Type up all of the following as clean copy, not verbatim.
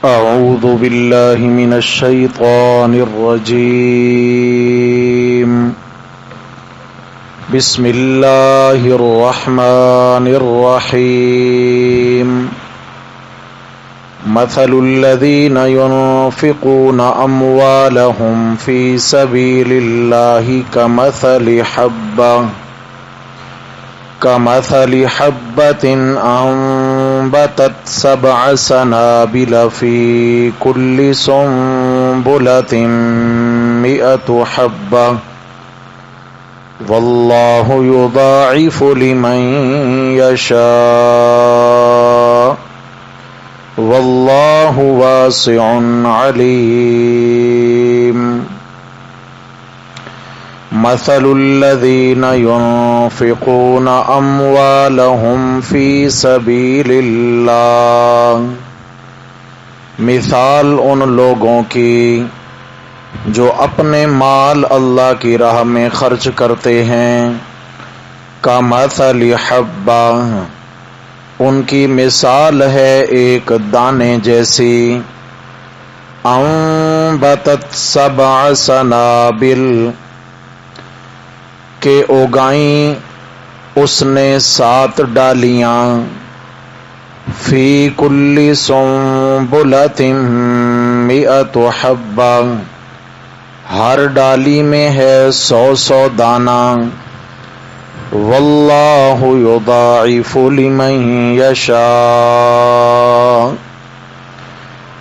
أعوذ بالله من الشيطان الرجيم. بسم الله الرحمن الرحيم. مثل الذين ينفقون أموالهم في سبيل الله كمثل حبة أنبتت 7 سنابل في كل سنبلة 100 حبة والله يضاعف لمن يشاء والله واسع عليم. مثل الذين ينفقون أموالهم في سبيل الله، مثال ان لوگوں کی جو اپنے مال اللہ کی راہ میں خرچ کرتے ہیں، کمثل حبہ، ان کی مثال ہے ایک دانے جیسی، انبتت 7 سنابل، کہ اگائیں اس نے 7 ڈالیاں، فی کل سنبلۃ 100 حبہ، ہر ڈالی میں ہے 100 دانہ، واللہ یضاعف لمن یشاء،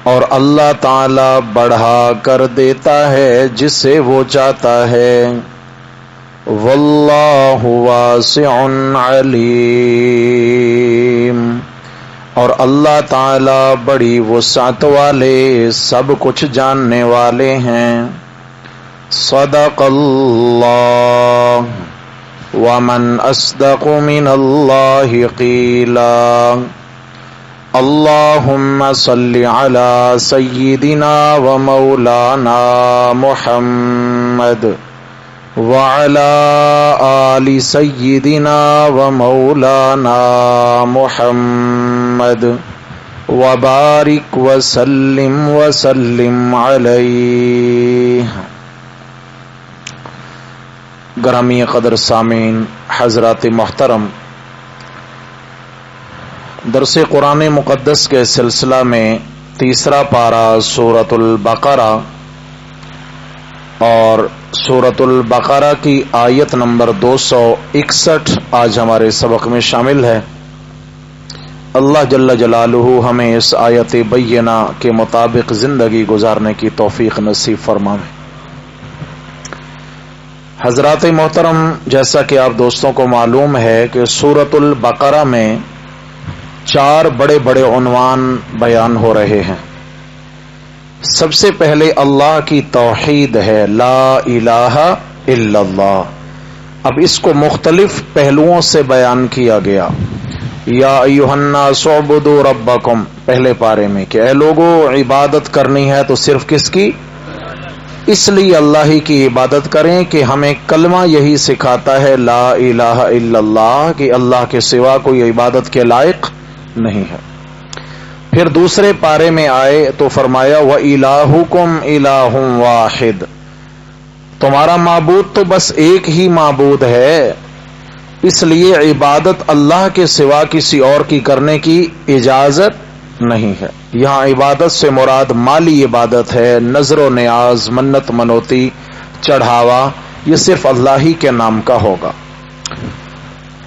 اور اللہ تعالی بڑھا کر دیتا ہے جسے وہ چاہتا ہے، واللہ واسع علیم، اور اللہ تعالی بڑی وسعت والے، سب کچھ جاننے والے ہیں۔ صدق اللہ، ومن اصدق من اللہ قیلا۔ اللہم صل علی سیدنا و مولانا محمد وعلى آل سيدنا ومولانا محمد وبارك وسلم عليه۔ گرامی قدر سامعین حضرات محترم، درس قرآن مقدس کے سلسلہ میں تیسرا پارہ سورۃ البقرہ اور سورۃ البقرہ کی آیت نمبر 261 آج ہمارے سبق میں شامل ہے۔ اللہ جل جلالہ ہمیں اس آیت بینہ کے مطابق زندگی گزارنے کی توفیق نصیب فرمائے۔ حضرات محترم، جیسا کہ آپ دوستوں کو معلوم ہے کہ سورۃ البقرہ میں 4 بڑے بڑے عنوان بیان ہو رہے ہیں۔ سب سے پہلے اللہ کی توحید ہے، لا الہ الا اللہ۔ اب اس کو مختلف پہلوؤں سے بیان کیا گیا۔ یا ایھا الناس اعبدوا ربکم، پہلے پارے میں کہ اے لوگو عبادت کرنی ہے تو صرف کس کی؟ اس لیے اللہ ہی کی عبادت کریں کہ ہمیں کلمہ یہی سکھاتا ہے، لا الہ الا اللہ، کہ اللہ کے سوا کوئی عبادت کے لائق نہیں ہے۔ پھر دوسرے پارے میں آئے تو فرمایا وَإِلَٰهُكُمْ إِلَٰهٌ وَاحِدٌ، تمہارا معبود تو بس ایک ہی معبود ہے، اس لیے عبادت اللہ کے سوا کسی اور کی کرنے کی اجازت نہیں ہے۔ یہاں عبادت سے مراد مالی عبادت ہے، نظر و نیاز، منت منوتی، چڑھاوا، یہ صرف اللہ ہی کے نام کا ہوگا۔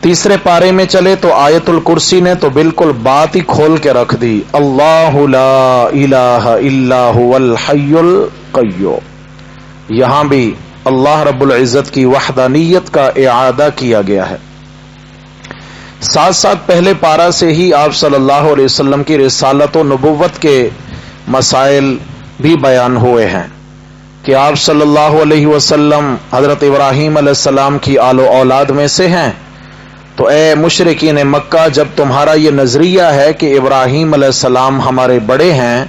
تیسرے پارے میں چلے تو آیت الکرسی نے تو بالکل بات ہی کھول کے رکھ دی، اللہ لا الہ الا هو الحی القیوم۔ یہاں بھی اللہ رب العزت کی وحدانیت کا اعادہ کیا گیا ہے۔ ساتھ ساتھ پہلے پارہ سے ہی آپ صلی اللہ علیہ وسلم کی رسالت و نبوت کے مسائل بھی بیان ہوئے ہیں کہ آپ صلی اللہ علیہ وسلم حضرت ابراہیم علیہ السلام کی آل و اولاد میں سے ہیں، تو اے مشرکین مکہ، جب تمہارا یہ نظریہ ہے کہ ابراہیم علیہ السلام ہمارے بڑے ہیں،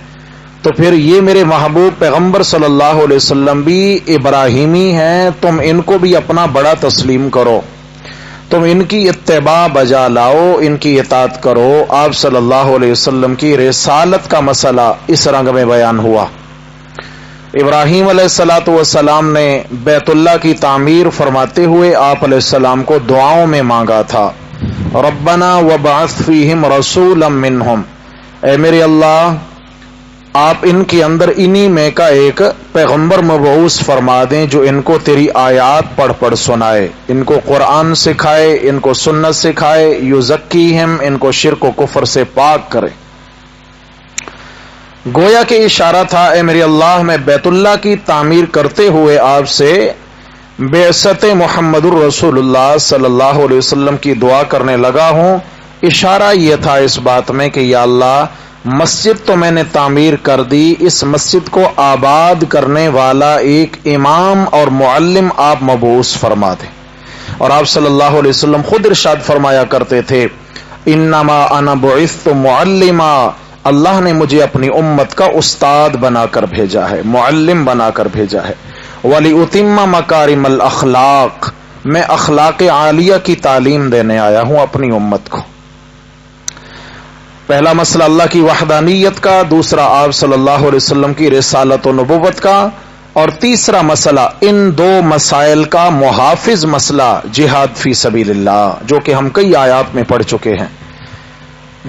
تو پھر یہ میرے محبوب پیغمبر صلی اللہ علیہ وسلم بھی ابراہیمی ہیں، تم ان کو بھی اپنا بڑا تسلیم کرو۔ تم ان کی اتباع بجا لاؤ، ان کی اطاعت کرو۔ آپ صلی اللہ علیہ وسلم کی رسالت کا مسئلہ اس رنگ میں بیان ہوا۔ ابراہیم علیہ السلام نے بیت اللہ کی تعمیر فرماتے ہوئے آپ علیہ السلام کو دعاؤں میں مانگا تھا، ربنا وبعث فیہم رسولا منہم، اے میرے اللہ آپ ان کے اندر انہی میں کا ایک پیغمبر مبعوث فرما دیں جو ان کو تیری آیات پڑھ پڑھ سنائے، ان کو قرآن سکھائے، ان کو سنت سکھائے، یزکیہم، ان کو شرک و کفر سے پاک کرے۔ گویا کہ اشارہ تھا اے میرے اللہ میں بیت اللہ کی تعمیر کرتے ہوئے آپ سے بعثت محمد الرسول اللہ صلی اللہ علیہ وسلم کی دعا کرنے لگا ہوں۔ اشارہ یہ تھا اس بات میں کہ یا اللہ مسجد تو میں نے تعمیر کر دی، اس مسجد کو آباد کرنے والا ایک امام اور معلم آپ مبعوث فرما دیں۔ اور آپ صلی اللہ علیہ وسلم خود ارشاد فرمایا کرتے تھے، انما انا بعثت معلما، اللہ نے مجھے اپنی امت کا استاد بنا کر بھیجا ہے، معلم بنا کر بھیجا ہے۔ وَلِأُتِمَّ مَكَارِمَ الْأَخْلَاقِ، میں اخلاق عالیہ کی تعلیم دینے آیا ہوں اپنی امت کو۔ پہلا مسئلہ اللہ کی وحدانیت کا، دوسرا آپ صلی اللہ علیہ وسلم کی رسالت و نبوت کا، اور تیسرا مسئلہ ان دو مسائل کا محافظ مسئلہ جہاد فی سبیل اللہ، جو کہ ہم کئی آیات میں پڑھ چکے ہیں۔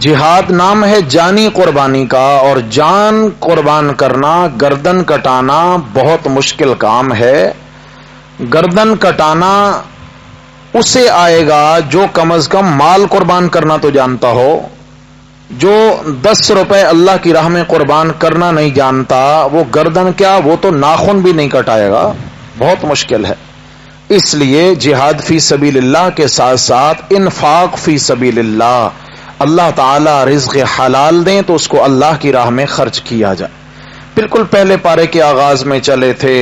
جہاد نام ہے جانی قربانی کا، اور جان قربان کرنا، گردن کٹانا بہت مشکل کام ہے۔ گردن کٹانا اسے آئے گا جو کم از کم مال قربان کرنا تو جانتا ہو، جو 10 روپے اللہ کی راہ میں قربان کرنا نہیں جانتا، وہ گردن کیا، وہ تو ناخن بھی نہیں کٹائے گا، بہت مشکل ہے۔ اس لیے جہاد فی سبیل اللہ کے ساتھ ساتھ انفاق فی سبیل اللہ، اللہ تعالی رزق حلال دیں تو اس کو اللہ کی راہ میں خرچ کیا جائے۔ بالکل پہلے پارے کے آغاز میں چلے تھے،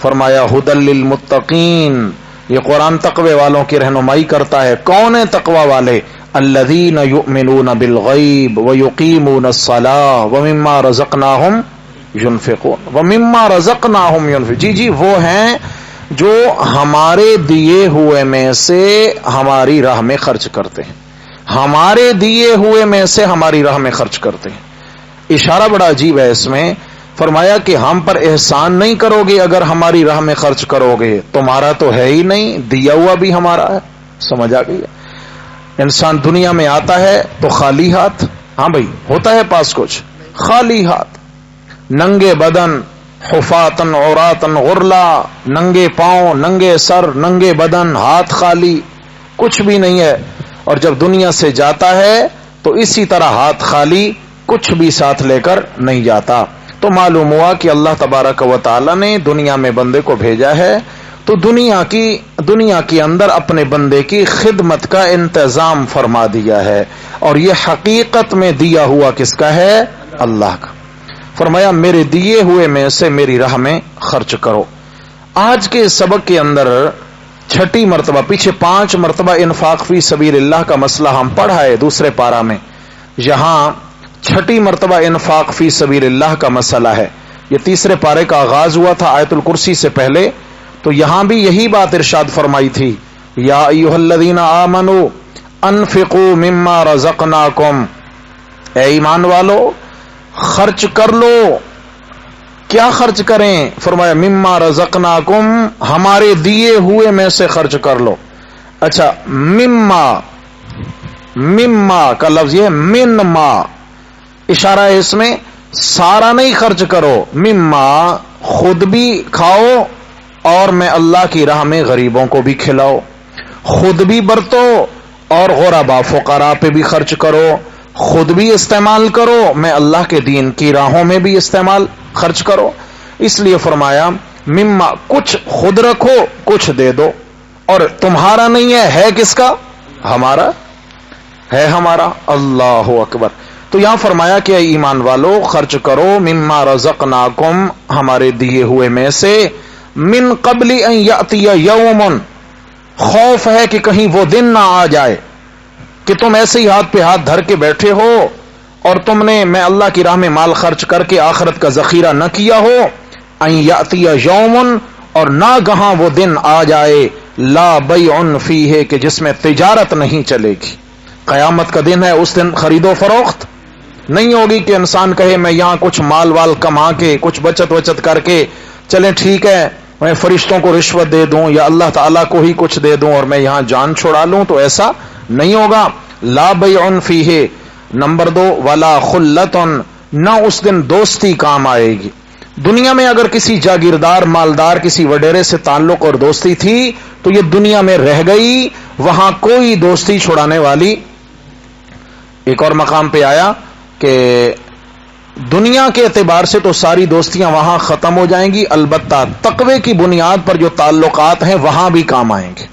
فرمایا ھدی للمتقین، یہ قرآن تقوی والوں کی رہنمائی کرتا ہے۔ کون ہیں تقوی والے؟ الذین یؤمنون بالغیب ویقیمون الصلاۃ ومما رزقناہم ينفقون، ومما رزقناہم ينفقون، جی وہ ہیں جو ہمارے دیے ہوئے میں سے ہماری راہ میں خرچ کرتے ہیں، ہمارے دیے ہوئے میں سے ہماری راہ میں خرچ کرتے ہیں۔ اشارہ بڑا عجیب ہے اس میں، فرمایا کہ ہم پر احسان نہیں کرو گے اگر ہماری راہ میں خرچ کرو گے، تمہارا تو ہے ہی نہیں، دیا ہوا بھی ہمارا ہے۔ سمجھ آ گئی؟ انسان دنیا میں آتا ہے تو خالی ہاتھ، ہاں بھائی ہوتا ہے پاس کچھ، خالی ہاتھ، ننگے بدن، حفاتن عوراتن غرلا، ننگے پاؤں، ننگے سر، ننگے بدن، ہاتھ خالی، کچھ بھی نہیں ہے۔ اور جب دنیا سے جاتا ہے تو اسی طرح ہاتھ خالی، کچھ بھی ساتھ لے کر نہیں جاتا۔ تو معلوم ہوا کہ اللہ تبارک و تعالی نے دنیا میں بندے کو بھیجا ہے تو دنیا کے اندر اپنے بندے کی خدمت کا انتظام فرما دیا ہے، اور یہ حقیقت میں دیا ہوا کس کا ہے؟ اللہ کا۔ فرمایا میرے دیے ہوئے میں سے میری راہ میں خرچ کرو۔ آج کے سبق کے اندر چھٹی مرتبہ، پیچھے 5 مرتبہ انفاق فی سبیل اللہ کا مسئلہ ہم پڑھا ہے دوسرے پارہ میں، یہاں چھٹی مرتبہ انفاق فی سبیل اللہ کا مسئلہ ہے۔ یہ تیسرے پارے کا آغاز ہوا تھا آیت الکرسی سے پہلے، تو یہاں بھی یہی بات ارشاد فرمائی تھی، یا ایھا الذین آمنوا انفقوا مما رزقناکم، اے ایمان والو خرچ کر لو۔ کیا خرچ کریں؟ فرمایا مما رزقناکم، ہمارے دیے ہوئے میں سے خرچ کر لو۔ اچھا، مما کا لفظ یہ من ما، اشارہ ہے اس میں سارا نہیں خرچ کرو، مما خود بھی کھاؤ اور میں اللہ کی راہ میں غریبوں کو بھی کھلاؤ، خود بھی برتو اور غربا فقراء پہ بھی خرچ کرو، خود بھی استعمال کرو، میں اللہ کے دین کی راہوں میں بھی خرچ کرو۔ اس لیے فرمایا مما، کچھ خود رکھو کچھ دے دو، اور تمہارا نہیں ہے کس کا؟ ہمارا ہے، ہمارا۔ اللہ اکبر۔ تو یہاں فرمایا کہ اے ایمان والو خرچ کرو مما رزقناکم، ہمارے دیے ہوئے میں سے، من قبل ان یاتی یوم، خوف ہے کہ کہیں وہ دن نہ آ جائے کہ تم ایسے ہی ہاتھ پہ ہاتھ دھر کے بیٹھے ہو اور تم نے میں اللہ کی راہ میں مال خرچ کر کے آخرت کا ذخیرہ نہ کیا ہو، ان یاتی یوم، اور ناگہاں وہ دن آ جائے، لا بیع فیہ کہ جس میں تجارت نہیں چلے گی. قیامت کا دن ہے, اس دن خرید و فروخت نہیں ہوگی کہ انسان کہے میں یہاں کچھ مال وال کما کے کچھ بچت وچت کر کے چلیں ٹھیک ہے میں فرشتوں کو رشوت دے دوں یا اللہ تعالیٰ کو ہی کچھ دے دوں اور میں یہاں جان چھڑا لوں, تو ایسا نہیں ہوگا. لا بیع فیہ. نمبر 2 ولا خلۃ, نہ اس دن دوستی کام آئے گی. دنیا میں اگر کسی جاگیردار مالدار کسی وڈیرے سے تعلق اور دوستی تھی تو یہ دنیا میں رہ گئی, وہاں کوئی دوستی چھڑانے والی. ایک اور مقام پہ آیا کہ دنیا کے اعتبار سے تو ساری دوستیاں وہاں ختم ہو جائیں گی, البتہ تقوی کی بنیاد پر جو تعلقات ہیں وہاں بھی کام آئیں گے.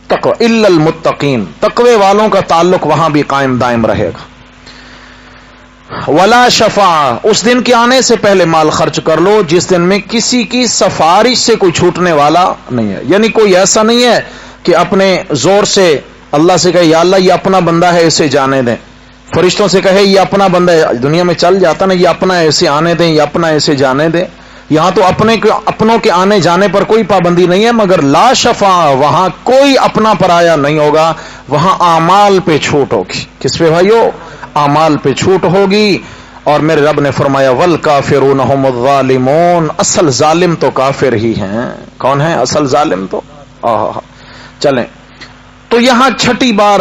تقوی الا المتقین, تقوی والوں کا تعلق وہاں بھی قائم دائم رہے گا. ولا شفاعہ, اس دن کے آنے سے پہلے مال خرچ کر لو جس دن میں کسی کی سفارش سے کوئی چھوٹنے والا نہیں ہے. یعنی کوئی ایسا نہیں ہے کہ اپنے زور سے اللہ سے کہے یا اللہ یہ اپنا بندہ ہے اسے جانے دیں, فرشتوں سے کہے یہ اپنا بندہ ہے, دنیا میں چل جاتا نا یہ اپنا ایسے آنے دیں یہ اپنا ایسے جانے دیں. یہاں تو اپنوں کے آنے جانے پر کوئی پابندی نہیں ہے, مگر لا شفاعہ, وہاں کوئی اپنا پرایا نہیں ہوگا, وہاں اعمال پہ چھوٹ ہوگی. کس پہ بھائیو؟ اعمال پہ چھوٹ ہوگی. اور میرے رب نے فرمایا والکافرون هم الظالمون, اصل ظالم تو کافر ہی ہیں. کون ہے اصل ظالم؟ تو چلیں تو یہاں چھٹی بار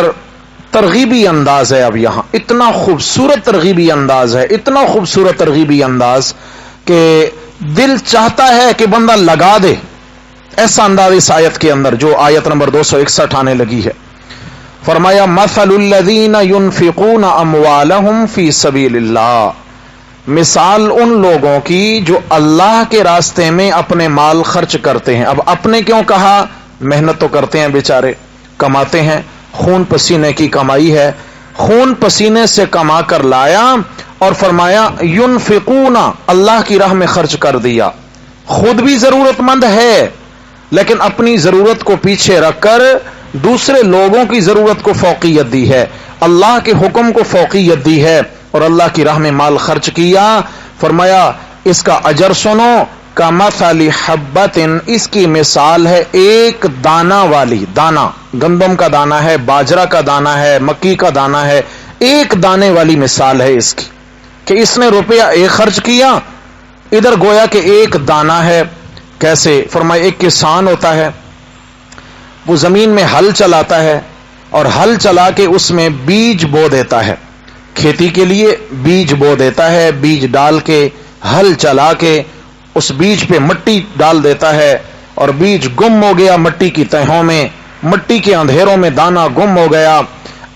ترغیبی انداز ہے. اب یہاں اتنا خوبصورت ترغیبی انداز ہے, اتنا خوبصورت ترغیبی انداز کہ دل چاہتا ہے کہ بندہ لگا دے. ایسا انداز اس آیت کے اندر جو آیت نمبر 261 آنے لگی ہے. فرمایا مثل الذین ينفقون اموالهم فی سبیل اللہ, مثال ان لوگوں کی جو اللہ کے راستے میں اپنے مال خرچ کرتے ہیں. اب اپنے کیوں کہا؟ محنت تو کرتے ہیں بیچارے, کماتے ہیں, خون پسینے کی کمائی ہے, خون پسینے سے کما کر لایا اور فرمایا ينفقون, اللہ کی راہ میں خرچ کر دیا. خود بھی ضرورت مند ہے لیکن اپنی ضرورت کو پیچھے رکھ کر دوسرے لوگوں کی ضرورت کو فوقیت دی ہے, اللہ کے حکم کو فوقیت دی ہے اور اللہ کی راہ میں مال خرچ کیا. فرمایا اس کا اجر سنو, کمثل حبۃ, اس کی مثال ہے ایک دانہ والی. دانہ گندم کا دانہ ہے, باجرہ کا دانہ ہے, مکی کا دانہ ہے, ایک دانے والی مثال ہے اس کی کہ اس نے روپیہ ایک خرچ کیا, ادھر گویا کہ ایک دانہ ہے. کیسے؟ فرمایا ایک کسان ہوتا ہے, وہ زمین میں ہل چلاتا ہے اور ہل چلا کے اس میں بیج بو دیتا ہے, کھیتی کے لیے بیج بو دیتا ہے. بیج ڈال کے ہل چلا کے اس بیج پہ مٹی ڈال دیتا ہے اور بیج گم ہو گیا مٹی کی تہوں میں, مٹی کے اندھیروں میں دانہ گم ہو گیا.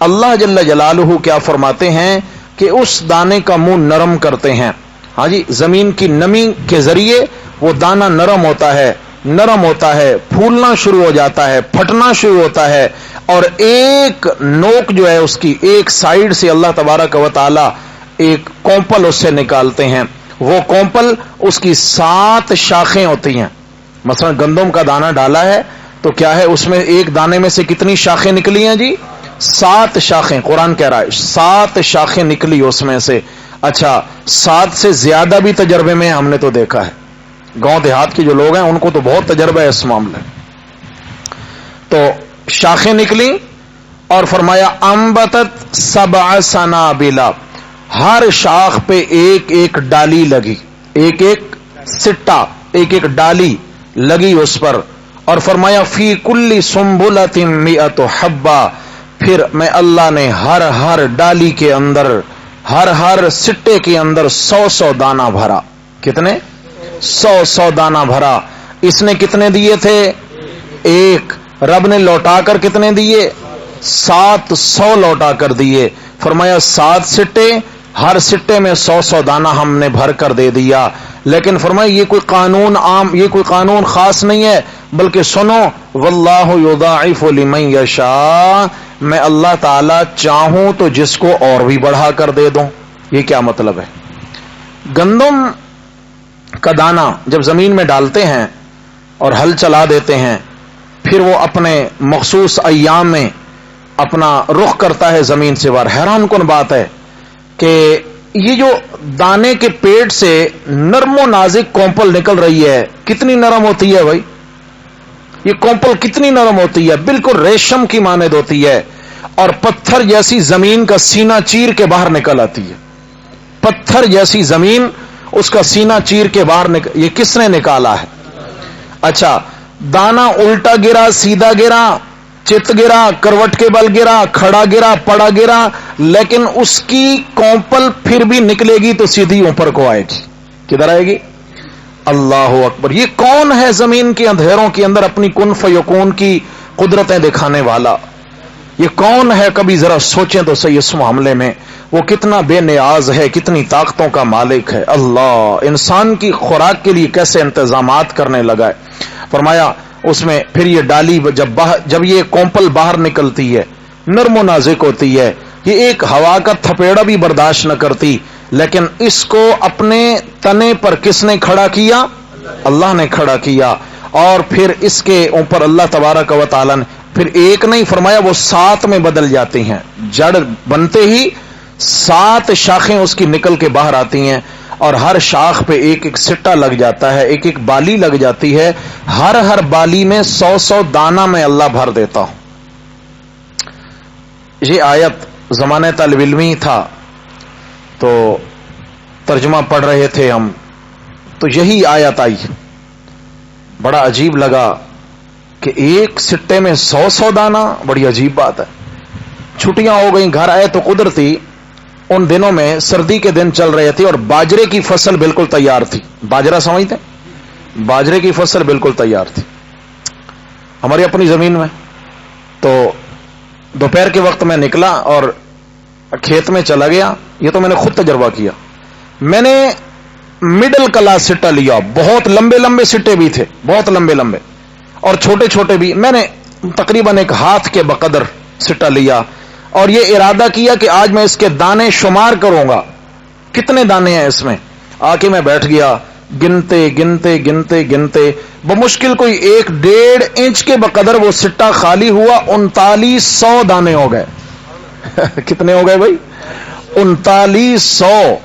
اللہ جل جلالہ کیا فرماتے ہیں کہ اس دانے کا منہ نرم کرتے ہیں. ہاں جی, زمین کی نمی کے ذریعے وہ دانہ نرم ہوتا ہے, نرم ہوتا ہے, پھولنا شروع ہو جاتا ہے, پھٹنا شروع ہوتا ہے, اور ایک نوک جو ہے اس کی ایک سائیڈ سے اللہ تبارک و تعالی ایک کومپل اس سے نکالتے ہیں. وہ کومپل اس کی 7 شاخیں ہوتی ہیں. مثلا گندم کا دانہ ڈالا ہے تو کیا ہے اس میں ایک دانے میں سے کتنی شاخیں نکلی ہیں جی؟ 7 شاخیں. قرآن کہہ رہا ہے 7 شاخیں نکلی اس میں سے. اچھا 7 سے زیادہ بھی تجربے میں ہم نے تو دیکھا ہے, گاؤں دیہات کے جو لوگ ہیں ان کو تو بہت تجربہ ہے اس معاملے. تو شاخیں نکلی اور فرمایا انبتت 7 سنابلا, ہر شاخ پہ ایک ایک ڈالی لگی, ایک ایک سٹا, ایک ایک ڈالی لگی اس پر. اور فرمایا فی کل سنبلۃ 100 حبہ, پھر میں اللہ نے ہر ڈالی کے اندر, ہر سٹے کے اندر 100 دانہ بھرا. کتنے؟ 100 دانہ بھرا. اس نے کتنے دیے تھے؟ ایک. رب نے لوٹا کر کتنے دیے؟ 700 لوٹا کر دیے. فرمایا 7 سٹے, ہر سٹے میں 100 دانہ ہم نے بھر کر دے دیا. لیکن فرمایا یہ کوئی قانون عام, یہ کوئی قانون خاص نہیں ہے, بلکہ سنو واللہ یضاعف لمن یشاء, میں اللہ تعالی چاہوں تو جس کو اور بھی بڑھا کر دے دوں. یہ کیا مطلب ہے؟ گندم کا دانہ جب زمین میں ڈالتے ہیں اور ہل چلا دیتے ہیں, پھر وہ اپنے مخصوص ایام میں اپنا رخ کرتا ہے زمین سے باہر. حیران کن بات ہے کہ یہ جو دانے کے پیٹ سے نرم و نازک کومپل نکل رہی ہے, کتنی نرم ہوتی ہے بھائی, یہ کومپل کتنی نرم ہوتی ہے، بالکل ریشم کی مانند ہوتی ہے، اور پتھر جیسی زمین کا سینہ چیر کے باہر نکل آتی ہے. پتھر جیسی زمین اس کا سینہ چیر کے باہر یہ کس نے نکالا ہے؟ اچھا، دانا الٹا گرا، سیدھا گرا، چت گرا، کروٹ کے بل گرا، کھڑا گرا، پڑا گرا، لیکن اس کی کومپل پھر بھی نکلے گی تو سیدھی اوپر کو آئے گی. کدھر آئے گی؟ اللہ اکبر. یہ کون ہے زمین کے اندھیروں کے اندر اپنی کن فیکون کی قدرتیں دکھانے والا؟ یہ کون ہے؟ کبھی ذرا سوچیں تو صحیح اس معاملے میں. وہ کتنا بے نیاز ہے، کتنی طاقتوں کا مالک ہے. اللہ انسان کی خوراک کے لیے کیسے انتظامات کرنے لگا ہے. فرمایا اس میں پھر یہ ڈالی جب یہ کومپل باہر نکلتی ہے نرم و نازک ہوتی ہے، یہ ایک ہوا کا تھپیڑا بھی برداشت نہ کرتی، لیکن اس کو اپنے تنے پر کس نے کھڑا کیا؟ اللہ نے کھڑا کیا. اور پھر اس کے اوپر اللہ تبارک و تعالی نے پھر ایک نہیں فرمایا، وہ 7 میں بدل جاتی ہیں. جڑ بنتے ہی 7 شاخیں اس کی نکل کے باہر آتی ہیں، اور ہر شاخ پہ ایک ایک سٹا لگ جاتا ہے، ایک ایک بالی لگ جاتی ہے. ہر بالی میں 100 دانہ میں اللہ بھر دیتا ہوں. یہ آیت زمانے طالب علمی تھا تو ترجمہ پڑھ رہے تھے ہم، تو یہی آیت آئی. بڑا عجیب لگا کہ ایک سٹے میں 100 دانہ، بڑی عجیب بات ہے. چھٹیاں ہو گئیں، گھر آئے تو قدرتی ان دنوں میں سردی کے دن چل رہے تھے اور باجرے کی فصل بالکل تیار تھی. باجرہ سمجھتے ہیں؟ باجرے کی فصل بالکل تیار تھی ہماری اپنی زمین میں. تو دوپہر کے وقت میں نکلا اور کھیت میں چلا گیا. یہ تو میں نے خود تجربہ کیا. میں نے مڈل کلاس سٹا لیا، بہت لمبے لمبے سٹے بھی تھے، بہت لمبے لمبے، اور چھوٹے چھوٹے بھی. میں نے تقریباً ایک ہاتھ کے بقدر سٹا لیا اور یہ ارادہ کیا کہ آج میں اس کے دانے شمار کروں گا، کتنے دانے ہیں اس میں. آ کے میں بیٹھ گیا، گنتے گنتے گنتے گنتے بمشکل کوئی 1.5 انچ کے بقدر وہ سٹا خالی ہوا. 3900 دانے ہو گئے. کتنے ہو گئے بھائی؟ 3900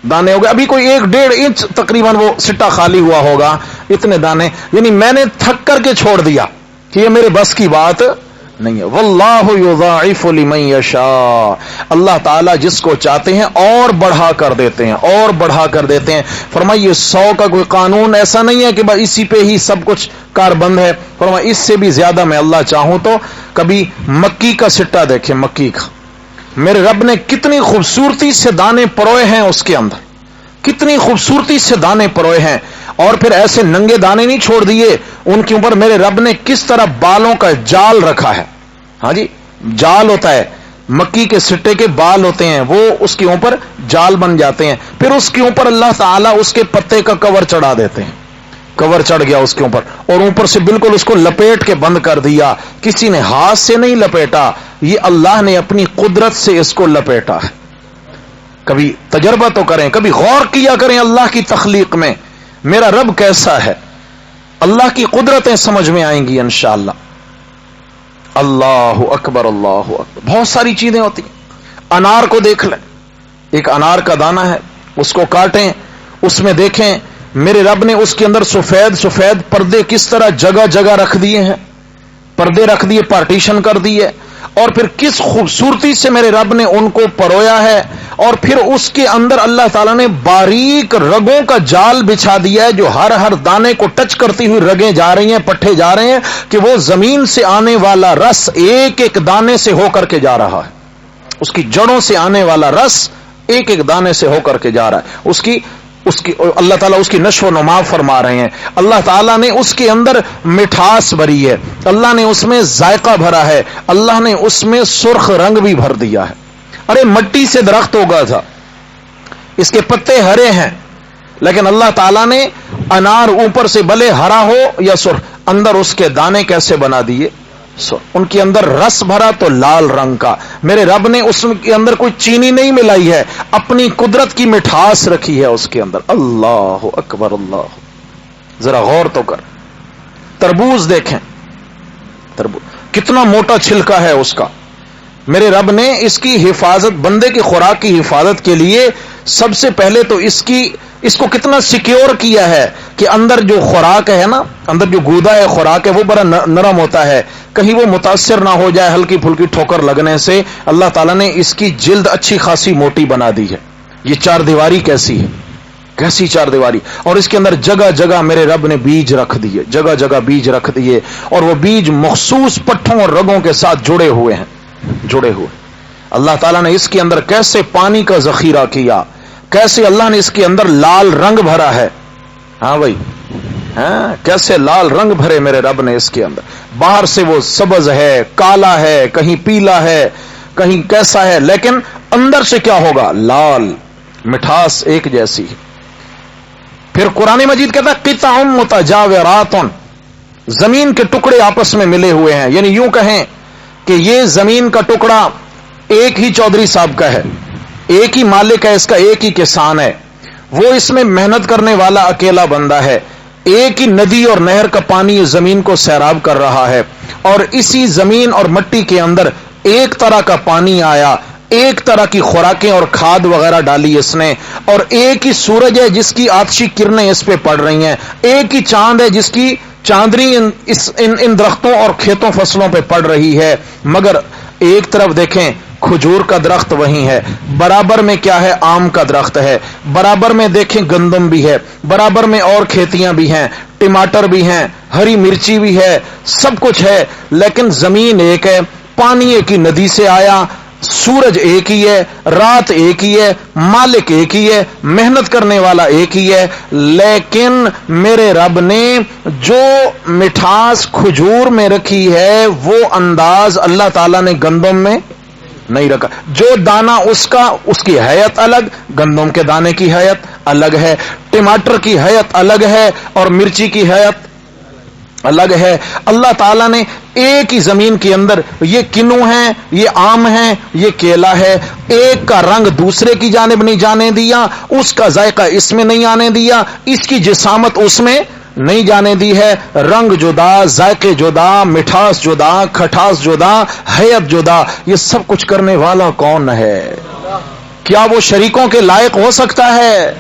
دانے ہو گئے. ابھی کوئی 1.5 انچ تقریباً وہ سٹا خالی ہوا ہوگا، اتنے دانے. یعنی میں نے تھک کر کے چھوڑ دیا کہ یہ میرے بس کی بات نہیں ہے. واللہ یضاعف لمن یشاء. اللہ تعالیٰ جس کو چاہتے ہیں اور بڑھا کر دیتے ہیں، اور بڑھا کر دیتے ہیں. فرمائیے 100 کا کوئی قانون ایسا نہیں ہے کہ بس اسی پہ ہی سب کچھ کار بند ہے. فرمائے اس سے بھی زیادہ میں اللہ چاہوں تو. کبھی مکی کا سٹا دیکھیں، مکی کا، میرے رب نے کتنی خوبصورتی سے دانے پروئے ہیں اس کے اندر، کتنی خوبصورتی سے دانے پروئے ہیں. اور پھر ایسے ننگے دانے نہیں چھوڑ دیے، ان کے اوپر میرے رب نے کس طرح بالوں کا جال رکھا ہے. ہاں جی، جال ہوتا ہے، مکی کے سٹے کے بال ہوتے ہیں، وہ اس کے اوپر جال بن جاتے ہیں. پھر اس کے اوپر اللہ تعالیٰ اس کے پتے کا کور چڑھا دیتے ہیں. کور چڑھ گیا اس کے اوپر، اور اوپر سے بالکل اس کو لپیٹ کے بند کر دیا. کسی نے ہاتھ سے نہیں لپیٹا، یہ اللہ نے اپنی قدرت سے اس کو لپیٹا ہے. کبھی تجربہ تو کریں، کبھی غور کیا کریں اللہ کی تخلیق میں، میرا رب کیسا ہے. اللہ کی قدرتیں سمجھ میں آئیں گی انشاءاللہ. اللہ اکبر، اللہ اکبر. بہت ساری چیزیں ہوتی ہیں. انار کو دیکھ لیں، ایک انار کا دانہ ہے، اس کو کاٹیں، اس میں دیکھیں میرے رب نے اس کے اندر سفید سفید پردے کس طرح جگہ جگہ رکھ دیے ہیں، پردے رکھ دیے، پارٹیشن کر دیے، اور پھر کس خوبصورتی سے میرے رب نے ان کو پرویا ہے. اور پھر اس کے اندر اللہ تعالیٰ نے باریک رگوں کا جال بچھا دیا ہے، جو ہر دانے کو ٹچ کرتی ہوئی رگیں جا رہی ہیں، پٹھے جا رہے ہیں، کہ وہ زمین سے آنے والا رس ایک ایک دانے سے ہو کر کے جا رہا ہے. اس کی جڑوں سے آنے والا رس ایک ایک دانے سے ہو کر کے جا رہا ہے. اس کی اللہ تعالیٰ اس کی نشو و نما فرما رہے ہیں. اللہ تعالیٰ نے اس کے اندر مٹھاس بھری ہے، اللہ نے اس میں ذائقہ بھرا ہے، اللہ نے اس میں سرخ رنگ بھی بھر دیا ہے. ارے مٹی سے درخت ہوگا تھا، اس کے پتے ہرے ہیں، لیکن اللہ تعالیٰ نے انار اوپر سے بھلے ہرا ہو یا سرخ، اندر اس کے دانے کیسے بنا دیے؟ ان کے اندر رس بھرا تو لال رنگ کا. میرے رب نے اس کے اندر کوئی چینی نہیں ملائی ہے، اپنی قدرت کی مٹھاس رکھی ہے اس کے اندر. اللہ اکبر، اللہ. ذرا غور تو کر. تربوز دیکھیں، تربوز کتنا موٹا چھلکا ہے اس کا، میرے رب نے اس کی حفاظت، بندے کی خوراک کی حفاظت کے لیے سب سے پہلے تو اس کو کتنا سیکیور کیا ہے کہ اندر جو خوراک ہے نا، اندر جو گودا ہے خوراک ہے وہ بڑا نرم ہوتا ہے، کہیں وہ متاثر نہ ہو جائے ہلکی پھلکی ٹھوکر لگنے سے۔ اللہ تعالیٰ نے اس کی جلد اچھی خاصی موٹی بنا دی ہے۔ یہ چار دیواری کیسی ہے، کیسی چار دیواری، اور اس کے اندر جگہ جگہ میرے رب نے بیج رکھ دیے، جگہ جگہ بیج رکھ دیے، اور وہ بیج مخصوص پٹھوں اور رگوں کے ساتھ جڑے ہوئے ہیں، جڑے ہوئے۔ اللہ تعالیٰ نے اس کے اندر کیسے پانی کا ذخیرہ کیا، کیسے اللہ نے اس کے اندر لال رنگ بھرا ہے، ہاں بھائی، کیسے لال رنگ بھرے میرے رب نے اس کے اندر۔ باہر سے وہ سبز ہے، کالا ہے، کہیں پیلا ہے، کہیں کیسا ہے، لیکن اندر سے کیا ہوگا؟ لال، مٹھاس ایک جیسی ہے۔ پھر قرآن مجید کہتا ہے قطع متجاورات، زمین کے ٹکڑے آپس میں ملے ہوئے ہیں، یعنی یوں کہیں کہ یہ زمین کا ٹکڑا ایک ہی چودھری صاحب کا ہے، ایک ہی مالک ہے اس کا، ایک ہی کسان ہے، وہ اس میں محنت کرنے والا اکیلا بندہ ہے، ایک ہی ندی اور نہر کا پانی اس زمین کو سیراب کر رہا ہے، اور اسی زمین اور مٹی کے اندر ایک طرح کا پانی آیا، ایک طرح کی خوراکیں اور کھاد وغیرہ ڈالی اس نے، اور ایک ہی سورج ہے جس کی آتشی کرنیں اس پہ پڑ رہی ہیں، ایک ہی چاند ہے جس کی چاندنی ان درختوں اور کھیتوں فصلوں پہ پڑ رہی ہے، مگر ایک طرف دیکھیں کھجور کا درخت وہی ہے، برابر میں کیا ہے؟ آم کا درخت ہے، برابر میں دیکھیں گندم بھی ہے، برابر میں اور کھیتیاں بھی ہیں، ٹماٹر بھی ہیں، ہری مرچی بھی ہے، سب کچھ ہے، لیکن زمین ایک ہے، پانی ایک ہی ندی سے آیا، سورج ایک ہی ہے، رات ایک ہی ہے، مالک ایک ہی ہے، محنت کرنے والا ایک ہی ہے، لیکن میرے رب نے جو مٹھاس کھجور میں رکھی ہے وہ انداز اللہ تعالیٰ نے گندم میں نہیں رکھا۔ جو دانا اس کی حیت الگ، گندم کے دانے کی حیت الگ ہے، ٹماٹر کی حیت الگ ہے، اور مرچی کی حیت الگ ہے۔ اللہ تعالیٰ نے ایک ہی زمین کے اندر یہ کنو ہے، یہ آم ہے، یہ کیلا ہے، ایک کا رنگ دوسرے کی جانب نہیں جانے دیا، اس کا ذائقہ اس میں نہیں آنے دیا، اس کی جسامت اس میں نہیں جانے دی ہے، رنگ جدا، ذائقے جدا، مٹھاس جدا، کھٹاس جدا، حیت جدا، یہ سب کچھ کرنے والا کون ہے؟ کیا وہ شریکوں کے لائق ہو سکتا ہے؟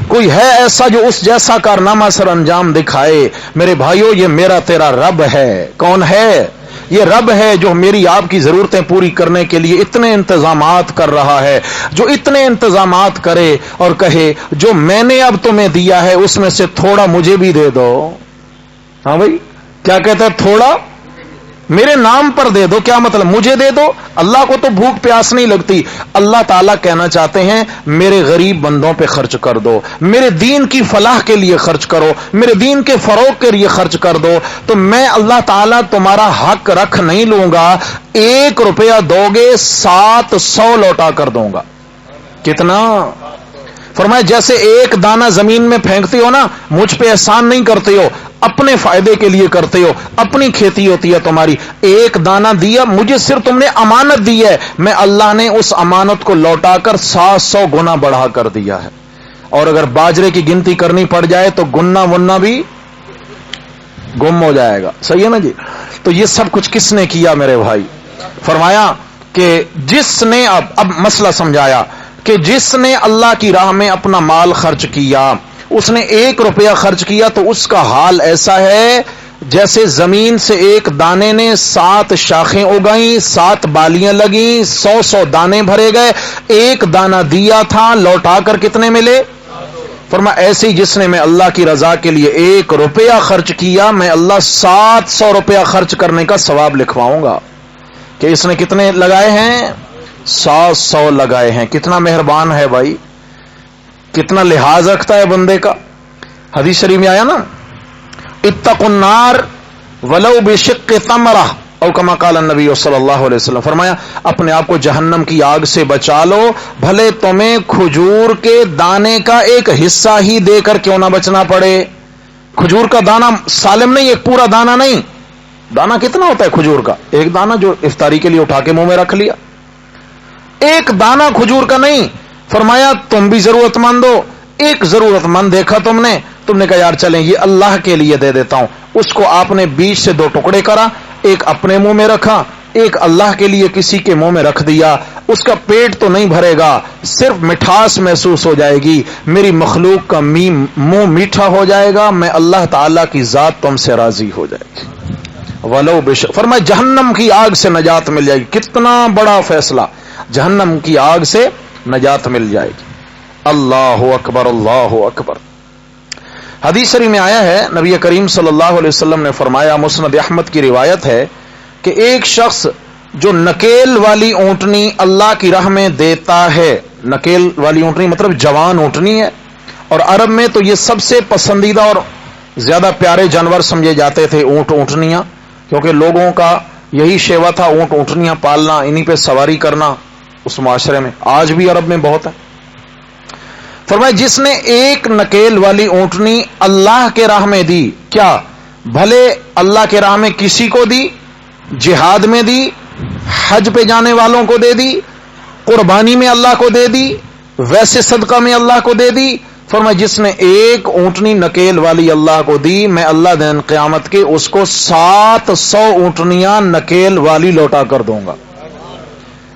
کوئی ہے ایسا جو اس جیسا کارنامہ سر انجام دکھائے؟ میرے بھائیو، یہ میرا تیرا رب ہے۔ کون ہے؟ یہ رب ہے جو میری آپ کی ضرورتیں پوری کرنے کے لیے اتنے انتظامات کر رہا ہے، جو اتنے انتظامات کرے اور کہے جو میں نے اب تمہیں دیا ہے اس میں سے تھوڑا مجھے بھی دے دو۔ ہاں بھائی، کیا کہتا ہے؟ تھوڑا میرے نام پر دے دو۔ کیا مطلب؟ مجھے دے دو۔ اللہ کو تو بھوک پیاس نہیں لگتی، اللہ تعالیٰ کہنا چاہتے ہیں میرے غریب بندوں پہ خرچ کر دو، میرے دین کی فلاح کے لیے خرچ کرو، میرے دین کے فروغ کے لیے خرچ کر دو، تو میں اللہ تعالیٰ تمہارا حق رکھ نہیں لوں گا، 1 روپیہ دو گے 700 لوٹا کر دوں گا۔ کتنا؟ فرمایا جیسے ایک دانہ زمین میں پھینکتے ہو نا، مجھ پہ احسان نہیں کرتے ہو، اپنے فائدے کے لیے کرتے ہو، اپنی کھیتی ہوتی ہے تمہاری، ایک دانہ دیا مجھے، صرف تم نے امانت دی ہے، میں اللہ نے اس امانت کو لوٹا کر 700 گنا بڑھا کر دیا ہے۔ اور اگر باجرے کی گنتی کرنی پڑ جائے تو گنا وننا بھی گم ہو جائے گا۔ صحیح ہے نا جی؟ تو یہ سب کچھ کس نے کیا میرے بھائی؟ فرمایا کہ جس نے اب مسئلہ سمجھایا کہ جس نے اللہ کی راہ میں اپنا مال خرچ کیا، اس نے 1 روپیہ خرچ کیا، تو اس کا حال ایسا ہے جیسے زمین سے ایک دانے نے 7 شاخیں اگائیں، 7 بالیاں لگیں، 100 دانے بھرے گئے، ایک دانہ دیا تھا، لوٹا کر کتنے ملے؟ فرمایا ایسے ہی جس نے میں اللہ کی رضا کے لیے 1 روپیہ خرچ کیا، میں اللہ 700 روپیہ خرچ کرنے کا ثواب لکھواؤں گا۔ کہ اس نے کتنے لگائے ہیں؟ 700 لگائے ہیں۔ کتنا مہربان ہے بھائی، کتنا لحاظ رکھتا ہے بندے کا۔ حدیث شریف میں آیا نا، اتقوا النار ولو بشق تمرہ، او کما قال النبی صلی اللہ علیہ وسلم، فرمایا اپنے آپ کو جہنم کی آگ سے بچا لو، بھلے تمہیں کھجور کے دانے کا ایک حصہ ہی دے کر کیوں نہ بچنا پڑے۔ کھجور کا دانہ سالم نہیں، ایک پورا دانہ نہیں۔ دانہ کتنا ہوتا ہے کھجور کا؟ ایک دانہ جو افطاری کے لیے اٹھا کے منہ میں رکھ لیا، ایک دانہ کھجور کا نہیں۔ فرمایا تم بھی ضرورت مند ہو، ایک ضرورت مند دیکھا تم نے کہا یار چلیں یہ اللہ کے لیے دے دیتا ہوں، اس کو آپ نے بیچ سے 2 ٹکڑے کرا، ایک اپنے منہ میں رکھا ایک اللہ کے لیے کسی کے منہ میں رکھ دیا، اس کا پیٹ تو نہیں بھرے گا، صرف مٹھاس محسوس ہو جائے گی، میری مخلوق کا منہ میٹھا ہو جائے گا، میں اللہ تعالی کی ذات تم سے راضی ہو جائے گی۔ ولو فرمایا جہنم کی آگ سے نجات مل جائے گی۔ کتنا بڑا فیصلہ، جہنم کی آگ سے نجات مل جائے گی۔ اللہ اکبر، اللہ اکبر۔ حدیث شریف میں آیا ہے، نبی کریم صلی اللہ علیہ وسلم نے فرمایا، مسند احمد کی روایت ہے کہ ایک شخص جو نکیل والی اونٹنی اللہ کی راہ میں دیتا ہے، نکیل والی اونٹنی مطلب جوان اونٹنی ہے، اور عرب میں تو یہ سب سے پسندیدہ اور زیادہ پیارے جانور سمجھے جاتے تھے اونٹ اونٹنیاں، کیونکہ لوگوں کا یہی شیوا تھا اونٹ اونٹنیاں پالنا، انہی پہ سواری کرنا اس معاشرے میں، آج بھی عرب میں بہت ہے۔ فرمایا جس نے ایک نکیل والی اونٹنی اللہ کے راہ میں دی، کیا بھلے اللہ کے راہ میں کسی کو دی، جہاد میں دی، حج پہ جانے والوں کو دے دی، قربانی میں اللہ کو دے دی، ویسے صدقہ میں اللہ کو دے دی، فرمایا جس نے ایک اونٹنی نکیل والی اللہ کو دی، میں اللہ دن قیامت کے اس کو 700 اونٹنیاں نکیل والی لوٹا کر دوں گا۔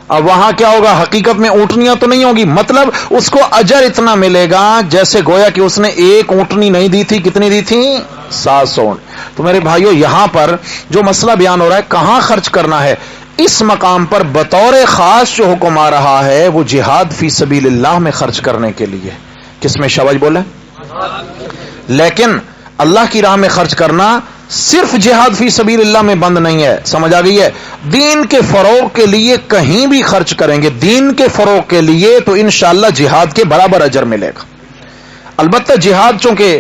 اب وہاں کیا ہوگا، حقیقت میں اونٹنیاں تو نہیں ہوگی، مطلب اس کو اجر اتنا ملے گا جیسے گویا کہ اس نے ایک اونٹنی نہیں دی تھی، کتنی دی تھی؟ 700۔ تو میرے بھائیو یہاں پر جو مسئلہ بیان ہو رہا ہے کہاں خرچ کرنا ہے، اس مقام پر بطور خاص جو حکم آ رہا ہے وہ جہاد فی سبیل اللہ میں خرچ کرنے کے لیے۔ کس میں شاباش بولے؟ لیکن اللہ کی راہ میں خرچ کرنا صرف جہاد فی سبیل اللہ میں بند نہیں ہے، سمجھ آ گئی ہے؟ دین کے فروغ کے لیے کہیں بھی خرچ کریں گے، دین کے فروغ کے لیے تو انشاءاللہ جہاد کے برابر اجر ملے گا۔ البتہ جہاد چونکہ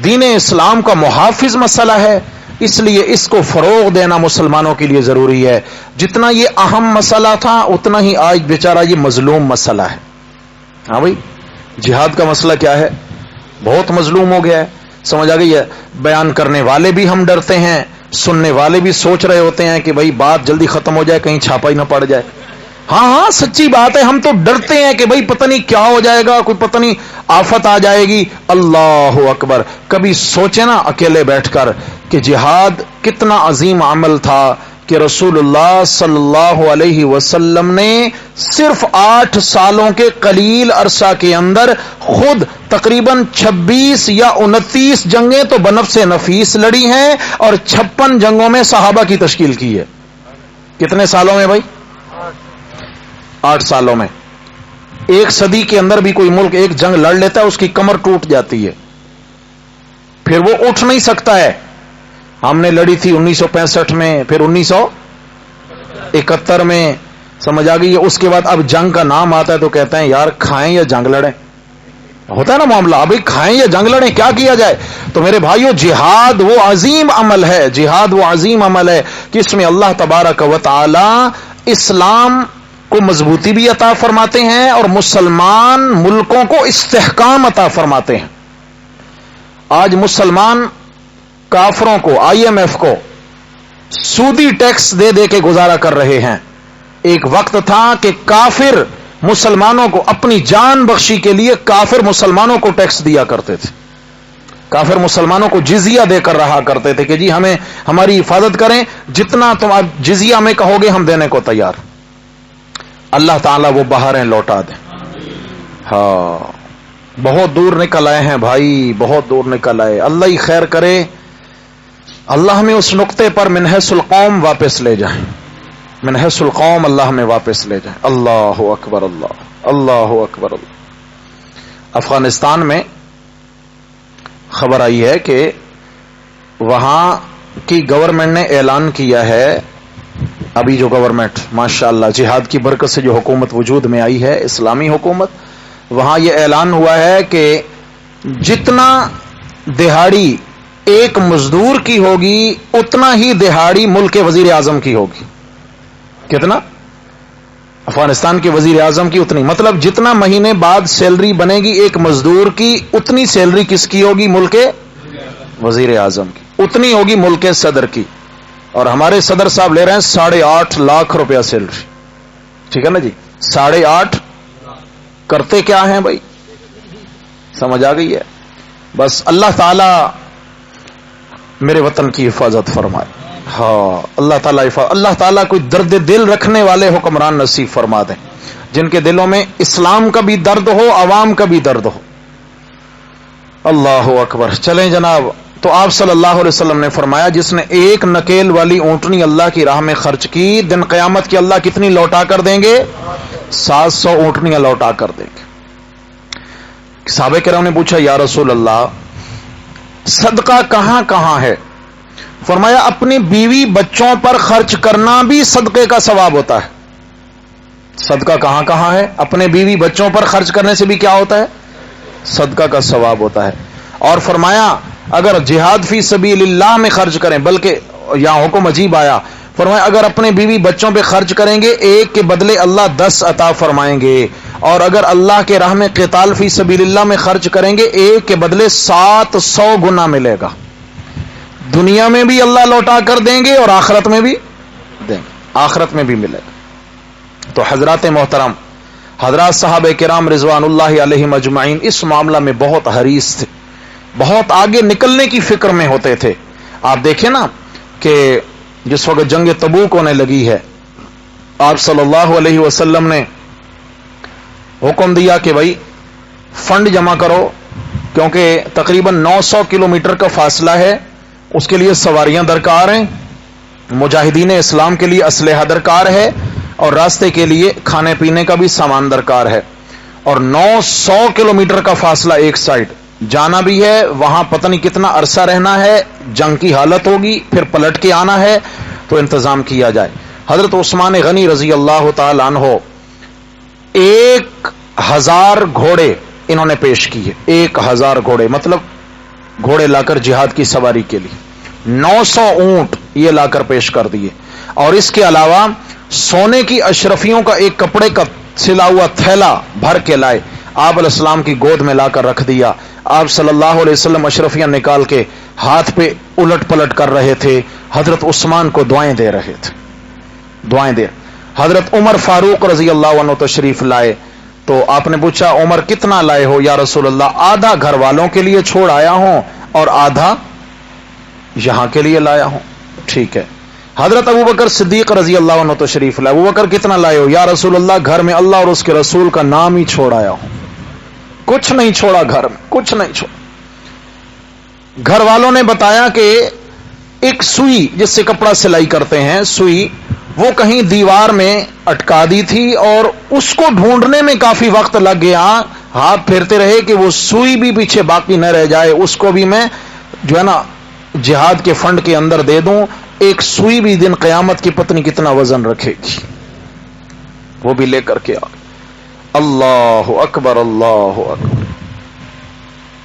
دین اسلام کا محافظ مسئلہ ہے، اس لیے اس کو فروغ دینا مسلمانوں کے لیے ضروری ہے۔ جتنا یہ اہم مسئلہ تھا اتنا ہی آج بیچارہ یہ مظلوم مسئلہ ہے۔ ہاں بھائی، جہاد کا مسئلہ کیا ہے؟ بہت مظلوم ہو گیا ہے، سمجھ آ گئی ہے؟ بیان کرنے والے بھی ہم ڈرتے ہیں، سننے والے بھی سوچ رہے ہوتے ہیں کہ بھائی بات جلدی ختم ہو جائے، کہیں چھاپا ہی نہ پڑ جائے۔ ہاں سچی بات ہے، ہم تو ڈرتے ہیں کہ بھائی پتہ نہیں کیا ہو جائے گا، کوئی پتہ نہیں آفت آ جائے گی۔ اللہ اکبر، کبھی سوچے نا اکیلے بیٹھ کر کہ جہاد کتنا عظیم عمل تھا کہ رسول اللہ صلی اللہ علیہ وسلم نے صرف 8 سالوں کے قلیل عرصہ کے اندر خود تقریباً 26 یا 29 جنگیں تو بنفس نفیس لڑی ہیں، اور 56 جنگوں میں صحابہ کی تشکیل کی ہے۔ کتنے سالوں میں بھائی؟ 8 سالوں میں۔ ایک صدی کے اندر بھی کوئی ملک ایک جنگ لڑ لیتا ہے، اس کی کمر ٹوٹ جاتی ہے، پھر وہ اٹھ نہیں سکتا ہے۔ ہم نے لڑی تھی 1965 میں، پھر 1971 میں، سمجھ آ گئی ہے؟ اس کے بعد اب جنگ کا نام آتا ہے تو کہتے ہیں یار کھائیں یا جنگ لڑیں، ہوتا ہے نا معاملہ، ابھی کھائیں یا جنگ لڑیں، کیا کیا جائے؟ تو میرے بھائیو جہاد وہ عظیم عمل ہے، جہاد وہ عظیم عمل ہے کہ اس میں اللہ تبارک و تعالی اسلام کو مضبوطی بھی عطا فرماتے ہیں اور مسلمان ملکوں کو استحکام عطا فرماتے ہیں۔ آج مسلمان کافروں کو، IMF کو سودی ٹیکس دے دے کے گزارا کر رہے ہیں۔ ایک وقت تھا کہ کافر مسلمانوں کو اپنی جان بخشی کے لیے کافر مسلمانوں کو ٹیکس دیا کرتے تھے، کافر مسلمانوں کو جزیہ دے کر رہا کرتے تھے کہ جی ہمیں ہماری حفاظت کریں، جتنا تم اب جزیہ میں کہو گے ہم دینے کو تیار۔ اللہ تعالیٰ وہ بہاریں لوٹا دیں۔ ہاں بہت دور نکل آئے ہیں بھائی، بہت دور نکل آئے، اللہ ہی خیر کرے، اللہ ہمیں اس نقطے پر من حیث القوم واپس لے جائیں، من حیث القوم اللہ ہمیں واپس لے جائیں۔ اللہ اکبر، اللہ اللہ اکبر اللہ۔ افغانستان میں خبر آئی ہے کہ وہاں کی گورنمنٹ نے اعلان کیا ہے، ابھی جو گورنمنٹ ماشاءاللہ جہاد کی برکت سے جو حکومت وجود میں آئی ہے، اسلامی حکومت، وہاں یہ اعلان ہوا ہے کہ جتنا دہاڑی ایک مزدور کی ہوگی اتنا ہی دہاڑی ملک کے وزیر اعظم کی ہوگی۔ کتنا؟ افغانستان کے وزیر اعظم کی اتنی، مطلب جتنا مہینے بعد سیلری بنے گی ایک مزدور کی، اتنی سیلری کس کی ہوگی؟ ملک کے وزیر اعظم کی، اتنی ہوگی ملک کے صدر کی۔ اور ہمارے صدر صاحب لے رہے ہیں 8.5 لاکھ روپیہ سیلری، ٹھیک ہے نا جی؟ 8.5 کرتے کیا ہیں بھائی؟ سمجھ آ گئی ہے؟ بس اللہ تعالی میرے وطن کی حفاظت فرمائے۔ ہاں اللہ تعالیٰ کوئی درد دل رکھنے والے حکمران نصیب فرما دیں، جن کے دلوں میں اسلام کا بھی درد ہو، عوام کا بھی درد ہو۔ اللہ اکبر۔ چلیں جناب، تو آپ صلی اللہ علیہ وسلم نے فرمایا جس نے ایک نکیل والی اونٹنی اللہ کی راہ میں خرچ کی، دن قیامت کی اللہ کتنی لوٹا کر دیں گے؟ 700 اونٹنیاں لوٹا کر دیں گے۔ صحابہ کرام نے پوچھا یا رسول اللہ صدقہ کہاں کہاں ہے؟ فرمایا اپنی بیوی بچوں پر خرچ کرنا بھی صدقے کا ثواب ہوتا ہے۔ صدقہ کہاں کہاں ہے؟ اپنے بیوی بچوں پر خرچ کرنے سے بھی کیا ہوتا ہے؟ صدقہ کا ثواب ہوتا ہے۔ اور فرمایا اگر جہاد فی سبیل اللہ میں خرچ کریں، بلکہ یہاں حکم عجیب آیا، فرمایا اگر اپنے بیوی بچوں پہ خرچ کریں گے ایک کے بدلے اللہ 10 عطا فرمائیں گے، اور اگر اللہ کے راہ میں قتال فی سبیل اللہ میں خرچ کریں گے ایک کے بدلے 700 گنا ملے گا۔ دنیا میں بھی اللہ لوٹا کر دیں گے اور آخرت میں بھی دیں گے، آخرت میں بھی ملے گا۔ تو حضرات محترم، حضرات صحابہ کرام رضوان اللہ علیہم اجمعین اس معاملہ میں بہت حریص تھے، بہت آگے نکلنے کی فکر میں ہوتے تھے۔ آپ دیکھیں نا کہ جس وقت جنگ تبوک ہونے لگی ہے، آپ صلی اللہ علیہ وسلم نے حکم دیا کہ بھائی فنڈ جمع کرو، کیونکہ تقریباً 900 کلومیٹر کا فاصلہ ہے، اس کے لیے سواریاں درکار ہیں، مجاہدین اسلام کے لیے اسلحہ درکار ہے، اور راستے کے لیے کھانے پینے کا بھی سامان درکار ہے، اور 900 کلومیٹر کا فاصلہ ایک سائڈ جانا بھی ہے، وہاں پتہ نہیں کتنا عرصہ رہنا ہے، جنگ کی حالت ہوگی، پھر پلٹ کے آنا ہے، تو انتظام کیا جائے۔ حضرت عثمان غنی رضی اللہ تعالی عنہ 1000 گھوڑے انہوں نے پیش کیے، 1000 گھوڑے، مطلب گھوڑے لا کر جہاد کی سواری کے لیے 900 اونٹ یہ لا کر پیش کر دیے، اور اس کے علاوہ سونے کی اشرفیوں کا ایک کپڑے کا سلا ہوا تھیلا بھر کے لائے، آپ علیہ السلام کی گود میں لا کر رکھ دیا۔ آپ صلی اللہ علیہ وسلم اشرفیاں نکال کے ہاتھ پہ الٹ پلٹ کر رہے تھے، حضرت عثمان کو دعائیں دے رہے تھے، دعائیں دے۔ حضرت عمر فاروق رضی اللہ عنہ تشریف لائے، تو آپ نے پوچھا عمر کتنا لائے ہو یا رسول اللہ؟ آدھا گھر والوں کے لیے چھوڑ آیا ہوں اور آدھا یہاں کے لیے لایا ہوں۔ ٹھیک ہے۔ حضرت ابوبکر صدیق رضی اللہ عنہ تشریف لائے، ابوبکر کتنا لائے ہو یا رسول اللہ؟ گھر میں اللہ اور اس کے رسول کا نام ہی چھوڑ آیا ہوں، کچھ نہیں چھوڑا گھر میں، کچھ نہیں چھوڑا۔ گھر والوں نے بتایا کہ ایک سوئی جس سے کپڑا سلائی کرتے ہیں، سوئی وہ کہیں دیوار میں اٹکا دی تھی اور اس کو ڈھونڈنے میں کافی وقت لگ گیا، ہاتھ پھیرتے رہے کہ وہ سوئی بھی پیچھے باقی نہ رہ جائے، اس کو بھی میں جو ہے نا جہاد کے فنڈ کے اندر دے دوں۔ ایک سوئی بھی دن قیامت کی پتنی کتنا وزن رکھے گی، وہ بھی لے کر کے آ۔ اللہ اکبر، اللہ اکبر۔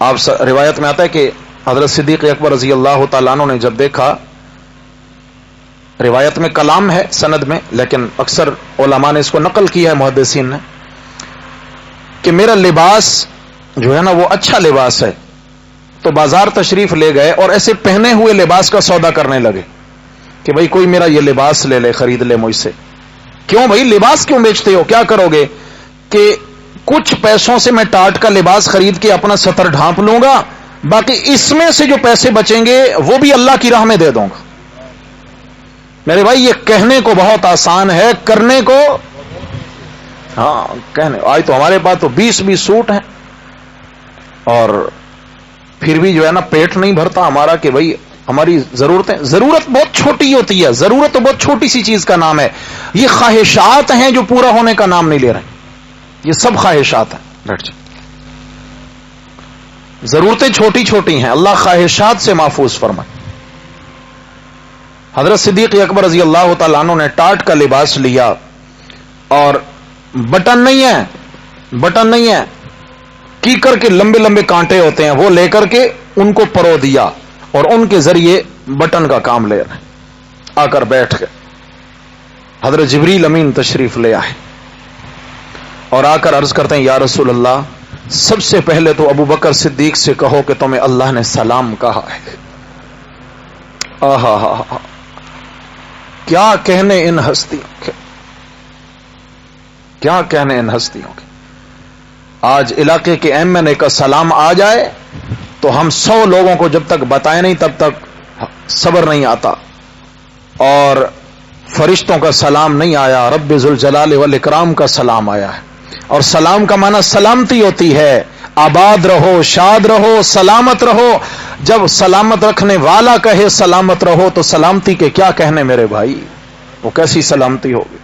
آپ روایت میں آتا ہے کہ حضرت صدیق اکبر رضی اللہ تعالیٰ عنہ نے جب دیکھا، روایت میں کلام ہے سند میں، لیکن اکثر علماء نے اس کو نقل کیا ہے محدثین نے، کہ میرا لباس جو ہے نا وہ اچھا لباس ہے، تو بازار تشریف لے گئے اور ایسے پہنے ہوئے لباس کا سودا کرنے لگے کہ بھائی کوئی میرا یہ لباس لے لے، خرید لے مجھ سے۔ کیوں بھائی لباس کیوں بیچتے ہو؟ کیا کرو گے؟ کہ کچھ پیسوں سے میں ٹاٹ کا لباس خرید کے اپنا ستر ڈھانپ لوں گا، باقی اس میں سے جو پیسے بچیں گے وہ بھی اللہ کی راہ میں دے دوں گا۔ میرے بھائی یہ کہنے کو بہت آسان ہے، کرنے کو ہاں کہنے، آج تو ہمارے پاس تو 20 سوٹ ہیں اور پھر بھی جو ہے نا پیٹ نہیں بھرتا ہمارا کہ بھائی ہماری ضرورت بہت چھوٹی ہوتی ہے، ضرورت تو بہت چھوٹی سی چیز کا نام ہے، یہ خواہشات ہیں جو پورا ہونے کا نام نہیں لے رہے، یہ سب خواہشات ہیں۔ ضرورتیں چھوٹی چھوٹی ہیں، اللہ خواہشات سے محفوظ فرمائے۔ حضرت صدیق اکبر رضی اللہ تعالیٰ عنہ نے ٹاٹ کا لباس لیا اور بٹن نہیں ہے کیکر کے لمبے لمبے کانٹے ہوتے ہیں، وہ لے کر کے ان کو پرو دیا اور ان کے ذریعے بٹن کا کام لے رہے ہیں۔ آ کر بیٹھ گئے، حضرت جبریل امین تشریف لے آئے اور آ کر عرض کرتے ہیں یا رسول اللہ سب سے پہلے تو ابو بکر صدیق سے کہو کہ تمہیں اللہ نے سلام کہا ہے۔ آہا کیا کہنے ان ہستیوں کے، کیا کہنے ان ہستیوں کے۔ آج علاقے کے ایم کا سلام آ جائے تو ہم 100 لوگوں کو جب تک بتائیں نہیں تب تک صبر نہیں آتا، اور فرشتوں کا سلام نہیں آیا، رب ذوالجلال والاکرام کا سلام آیا ہے۔ اور سلام کا معنی سلامتی ہوتی ہے، آباد رہو، شاد رہو، سلامت رہو۔ جب سلامت رکھنے والا کہے سلامت رہو تو سلامتی کے کیا کہنے میرے بھائی، وہ کیسی سلامتی ہوگی۔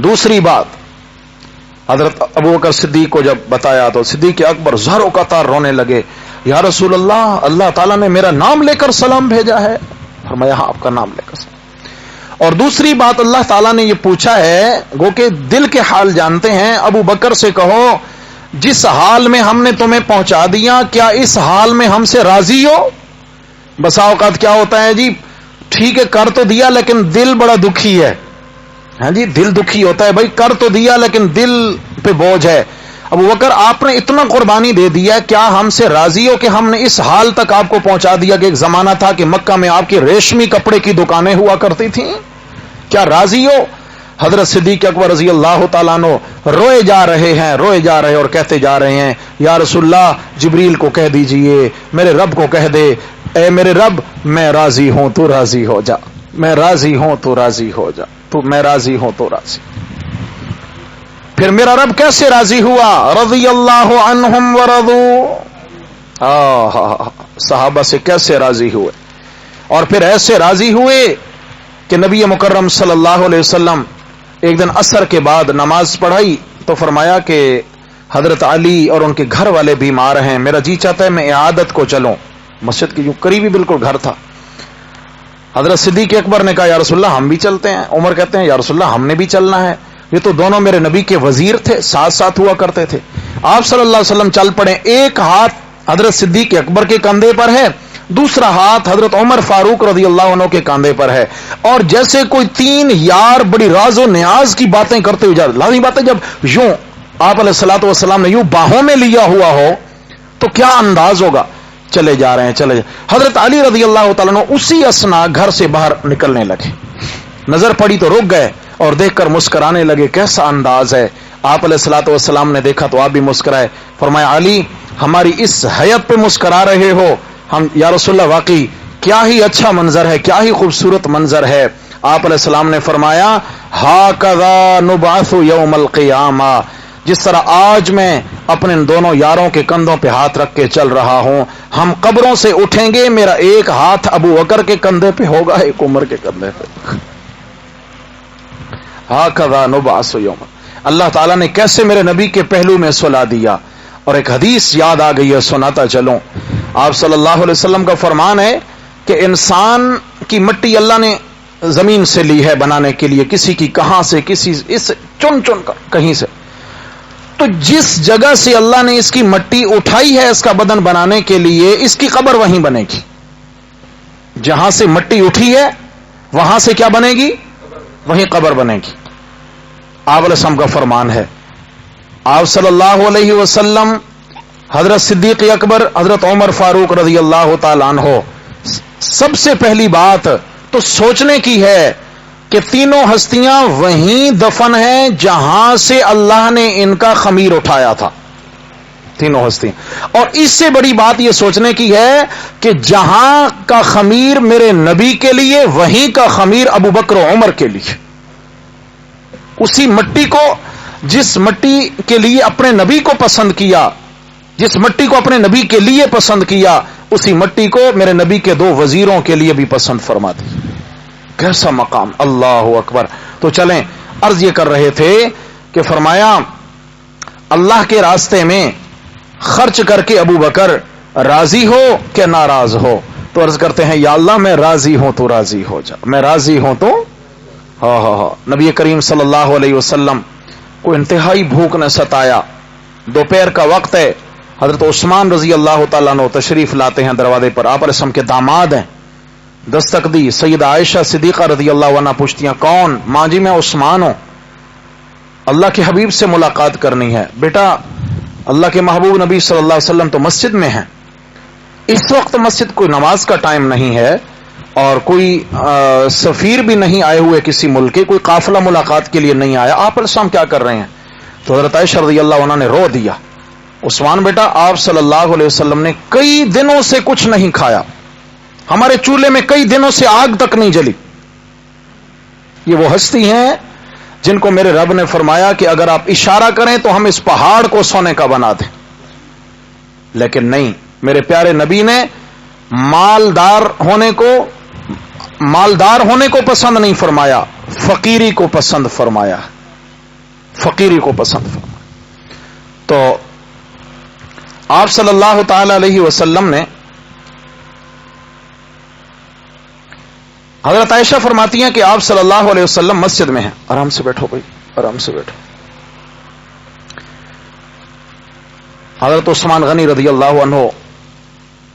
دوسری بات، حضرت ابوبکر صدیق کو جب بتایا تو صدیق اکبر زاروں کا تار رونے لگے، یا رسول اللہ، اللہ تعالیٰ نے میرا نام لے کر سلام بھیجا ہے۔ فرمایا ہاں، آپ کا نام لے کر سلام۔ اور دوسری بات، اللہ تعالیٰ نے یہ پوچھا ہے، گو کہ دل کے حال جانتے ہیں، ابو بکر سے کہو جس حال میں ہم نے تمہیں پہنچا دیا، کیا اس حال میں ہم سے راضی ہو؟ بسا اوقات کیا ہوتا ہے جی، ٹھیک ہے کر تو دیا لیکن دل بڑا دکھی ہے، ہاں جی، دل دکھی ہوتا ہے، بھائی کر تو دیا لیکن دل پہ بوجھ ہے۔ ابو بکر آپ نے اتنا قربانی دے دیا، کیا ہم سے راضی ہو کہ ہم نے اس حال تک آپ کو پہنچا دیا کہ ایک زمانہ تھا کہ مکہ میں آپ کی ریشمی کپڑے کی دکانیں ہوا کرتی تھیں؟ کیا راضی ہو؟ حضرت صدیق اکبر رضی اللہ تعالیٰ عنہ روئے جا رہے اور کہتے جا رہے ہیں، یا رسول اللہ، جبریل کو کہہ دیجئے، میرے رب کو کہہ دے، اے میرے رب، میں راضی ہوں تو راضی ہو جا، میں راضی ہوں تو راضی ہو جا، تو میں راضی ہوں تو راضی۔ پھر میرا رب کیسے راضی ہوا؟ رضی اللہ عنہم ورضوا، صحابہ سے کیسے راضی ہوئے، اور پھر ایسے راضی ہوئے کہ نبی مکرم صلی اللہ علیہ وسلم ایک دن عصر کے بعد نماز پڑھائی تو فرمایا کہ حضرت علی اور ان کے گھر والے بیمار ہیں، میرا جی چاہتا ہے میں عیادت کو چلوں۔ مسجد کی جو قریبی بالکل گھر تھا۔ حضرت صدیق اکبر نے کہا یا رسول اللہ ہم بھی چلتے ہیں۔ عمر کہتے ہیں یا رسول اللہ ہم نے بھی چلنا ہے، یہ تو دونوں میرے نبی کے وزیر تھے، ساتھ ساتھ ہوا کرتے تھے۔ آپ صلی اللہ علیہ وسلم چل پڑے، ایک ہاتھ حضرت صدیق اکبر کے کندھے پر ہے، دوسرا ہاتھ حضرت عمر فاروق رضی اللہ عنہ کے کاندھے پر ہے، اور جیسے کوئی تین یار بڑی راز و نیاز کی باتیں کرتے ہوئے جا رہے۔ لازمی بات ہے جب یوں آپ علیہ الصلوۃ والسلام نے یوں باہوں میں لیا ہوا ہو تو کیا انداز ہوگا۔ چلے جا رہے ہیں۔ حضرت علی رضی اللہ تعالیٰ عنہ اسی اسنا گھر سے باہر نکلنے لگے، نظر پڑی تو رک گئے اور دیکھ کر مسکرانے لگے، کیسا انداز ہے۔ آپ علیہ الصلوۃ والسلام نے دیکھا تو آپ بھی مسکرائے، فرمایا علی ہماری اس حیت پہ مسکرا رہے ہو؟ ہم یا رسول اللہ واقعی کیا ہی اچھا منظر ہے، کیا ہی خوبصورت منظر ہے۔ آپ علیہ السلام نے فرمایا ہاکذا نبعث یوم القیامہ، جس طرح آج میں اپنے دونوں یاروں کے کندھوں پہ ہاتھ رکھ کے چل رہا ہوں، ہم قبروں سے اٹھیں گے، میرا ایک ہاتھ ابو بکر کے کندھے پہ ہوگا، ایک عمر کے کندھے پہ۔ ہاکذا نبعث یوم، اللہ تعالیٰ نے کیسے میرے نبی کے پہلو میں سلا دیا۔ اور ایک حدیث یاد آ گئی ہے، سناتا چلوں۔ آپ صلی اللہ علیہ وسلم کا فرمان ہے کہ انسان کی مٹی اللہ نے زمین سے لی ہے بنانے کے لیے، کسی کی کہاں سے، کسی اس چن کر کہیں سے، تو جس جگہ سے اللہ نے اس کی مٹی اٹھائی ہے اس کا بدن بنانے کے لیے، اس کی قبر وہیں بنے گی۔ جہاں سے مٹی اٹھی ہے وہاں سے کیا بنے گی؟ وہیں قبر بنے گی۔ آپ علیہ السلام کا فرمان ہے۔ آپ صلی اللہ علیہ وسلم، حضرت صدیق اکبر، حضرت عمر فاروق رضی اللہ تعالیٰ عنہ، سب سے پہلی بات تو سوچنے کی ہے کہ تینوں ہستیاں وہیں دفن ہیں جہاں سے اللہ نے ان کا خمیر اٹھایا تھا، تینوں ہستیاں۔ اور اس سے بڑی بات یہ سوچنے کی ہے کہ جہاں کا خمیر میرے نبی کے لیے، وہیں کا خمیر ابو بکر و عمر کے لیے۔ اسی مٹی کو، جس مٹی کے لیے اپنے نبی کو پسند کیا، جس مٹی کو اپنے نبی کے لیے پسند کیا، اسی مٹی کو میرے نبی کے دو وزیروں کے لیے بھی پسند فرما دی۔ کیسا مقام، اللہ اکبر۔ تو چلیں، عرض یہ کر رہے تھے کہ فرمایا اللہ کے راستے میں خرچ کر کے ابو بکر راضی ہو کہ ناراض ہو؟ تو عرض کرتے ہیں یا اللہ میں راضی ہوں تو راضی ہو جا، میں راضی ہوں تو ہاں۔ نبی کریم صلی اللہ علیہ وسلم کو انتہائی بھوک نے ستایا، دوپہر کا وقت ہے، حضرت عثمان رضی اللہ تعالیٰ عنہ تشریف لاتے ہیں دروازے پر، آپ علیہ السلام کے داماد ہیں، دستک دی۔ سیدہ عائشہ صدیقہ رضی اللہ عنہ پوچھتی ہیں کون؟ ماں جی میں عثمان ہوں، اللہ کے حبیب سے ملاقات کرنی ہے۔ بیٹا اللہ کے محبوب نبی صلی اللہ علیہ وسلم تو مسجد میں ہیں، اس وقت مسجد کوئی نماز کا ٹائم نہیں ہے، اور کوئی سفیر بھی نہیں آئے ہوئے کسی ملک کے، کوئی قافلہ ملاقات کے لیے نہیں آیا، آپ علیہ السلام کیا کر رہے ہیں؟ تو حضرت عائشہ رضی اللہ عنہ نے رو دیا، عثمان بیٹا آپ صلی اللہ علیہ وسلم نے کئی دنوں سے کچھ نہیں کھایا، ہمارے چولہے میں کئی دنوں سے آگ تک نہیں جلی. یہ وہ ہستی ہیں جن کو میرے رب نے فرمایا کہ اگر آپ اشارہ کریں تو ہم اس پہاڑ کو سونے کا بنا دیں. لیکن نہیں، میرے پیارے نبی نے مالدار ہونے کو پسند نہیں فرمایا، فقیری کو پسند فرمایا. فقیری کو پسند فرمایا. تو آپ صلی اللہ تعالی علیہ وسلم نے، حضرت عائشہ فرماتی ہیں کہ آپ صلی اللہ علیہ وسلم مسجد میں ہیں. آرام سے بیٹھو بھائی، آرام سے بیٹھو. حضرت عثمان غنی رضی اللہ عنہ